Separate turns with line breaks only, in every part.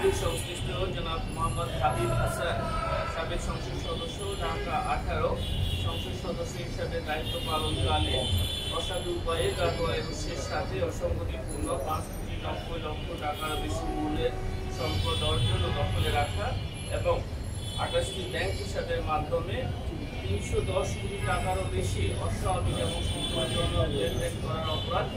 কর্তৃক সংশ্লিষ্ট জনাব মোহাম্মদ হাবিব হাসান, সাবেক সংসদ সদস্য, ঢাকা 18 সংসদ সদস্য হিসাবে দায়িত্ব পালনকালে অসাধু উপায়ে গাড়োয়ার উৎসের সাথে অসঙ্গতিপূর্ণ 5,90,00,000 টাকার বেশি মূল্যের সম্পদ অর্জন ও দখলে রাখা এবং 28টি ব্যাংক হিসাবের মাধ্যমে 310 কোটি টাকারও বেশি অস্বাভাবিক এবং সম্পদজনক লেনদেন করার অপরাধ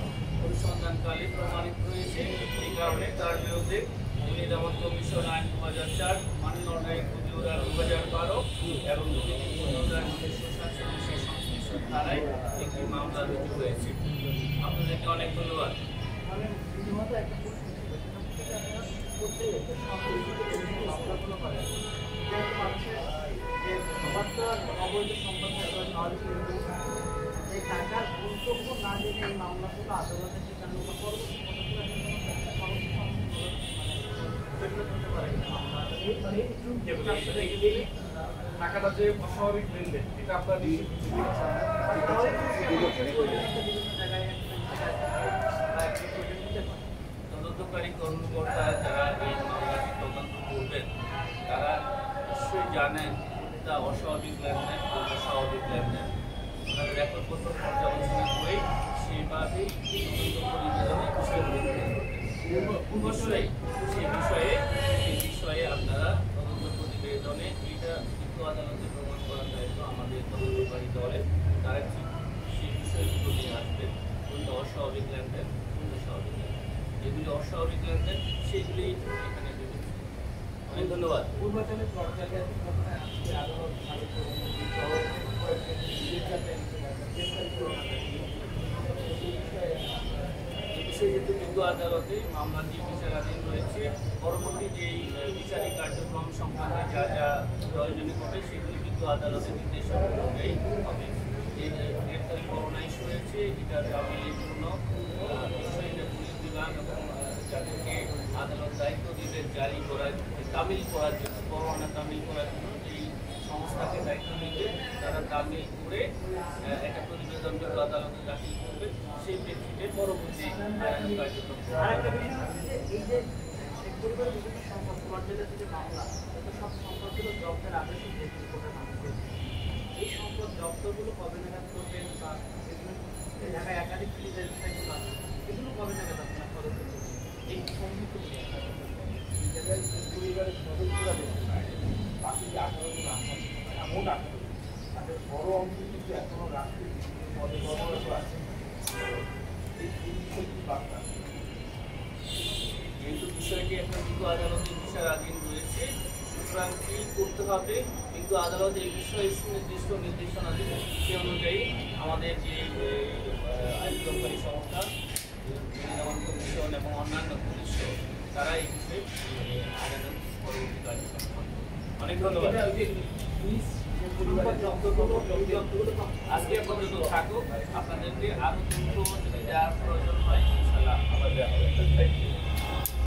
অনুসন্ধানকালে প্রমাণিত হয়েছে। এই কারণে তার বিরুদ্ধে দুর্নীতি দমন কমিশন আইন 2004, মানি লন্ডারিং প্রতিরোধ 2012 এবং দুর্নীতি প্রতিরোধ 1997 সংশ্লিষ্ট ধারায় একটি মামলা রুজু হয়েছে। আপনাদেরকে অনেক ধন্যবাদ।
টাকার গুরুত্ব না জেনে এই মামলাগুলো আদালতের ঠিকানো
টাকাটা যে অস্বাভাবিক লেনদেন এটা আপনার
তদন্তকারী কর্মকর্তা যারা এই মামলাটি তদন্ত করবেন তারা নিশ্চয়ই জানেন তা অস্বাভাবিক লেনদেন স্বাভাবিক লেনদেন। তাদের রেকর্ডপত্র পর্যালোচনা করে সেইভাবেই তদন্ত প্রতিবেদনে অবশ্যই সেই বিষয়ে আপনারা তদন্ত প্রতিবেদনে এটা কিন্তু আদালতে প্রমাণ করার দায়িত্ব আমাদের তদন্তকারী দলের। তারা ঠিক সেই বিষয়গুলো নিয়ে আসবেন, কোনটা অস্বাভাবিক লেনদেন, কোনটা স্বাভাবিক লেনদেন। যেগুলি অস্বাভাবিক লেনদেন সেগুলি এখানে দেবেন। অনেক ধন্যবাদ।
পূর্বাচলের পর্যায়ে আদালত
যেহেতু বিজ্ঞ আদালতে মামলাটি বিচারাধীন রয়েছে, পরবর্তী যেই বিচারিক কার্যক্রম সংক্রান্তে যা যা প্রয়োজনীয় হবে সেগুলি বিজ্ঞ আদালতের নির্দেশনা অনুযায়ী হবে। যে গ্রেপ্তারি করোনা ইস্যু হয়েছে এটা জামিনের জন্য নিশ্চয়ই পুলিশ বিভাগ এবং যাদেরকে আদালত দায়িত্ব দিতে জারি করার তামিল করার জন্য করোনা তামিল করার জন্য যেই সংস্থাকে দায়িত্ব দিবে তারা তামিল করে একটা প্রতিবেদন বিজ্ঞ আদালতে দাখিল করবে। সেই প্রেক্ষিতে পরবর্তী কার্যক্রম
এই যে পরিবারের বিভিন্ন সম্পদ পর্যায়ে যে মামলা সব সম্পদগুলো জব্দের আদেশ এই সম্পদ জব্দগুলো কবে নাগাদ করবেন বা ঢাকায় একাধিক ফ্রিজের বিষয়গুলো আছে এগুলো কবে নাগাদ আপনার পদক্ষেপ এই সংযুক্ত
পরিবারের সদস্যরা বেশি বাকি যে 18 জন আসামি মোট 18 তাদের বড় অংশ কিন্তু এখনো রাষ্ট্রের পদে কর্মরত আছে।
যেহেতু বিষয়টি এখন বিজ্ঞ আদালতের বিচারাধীন রয়েছে, সুতরাং কি করতে হবে বিজ্ঞ আদালত এই বিষয়ে সুনির্দিষ্ট নির্দেশনা দেবে। সে অনুযায়ী আমাদের যে আইনকারী সংস্থা, দমন কমিশন এবং অন্যান্য পুলিশ তারা এই বিষয়ে আগামী পরবর্তী কার্যক্রম করবে। অনেক ধন্যবাদ। আজকে পর্যন্ত থাকুক, আপনাদেরকে আরো তথ্য যদি দেওয়ার প্রয়োজন হয় ইনশাআল্লাহ আবার দেওয়া হবে।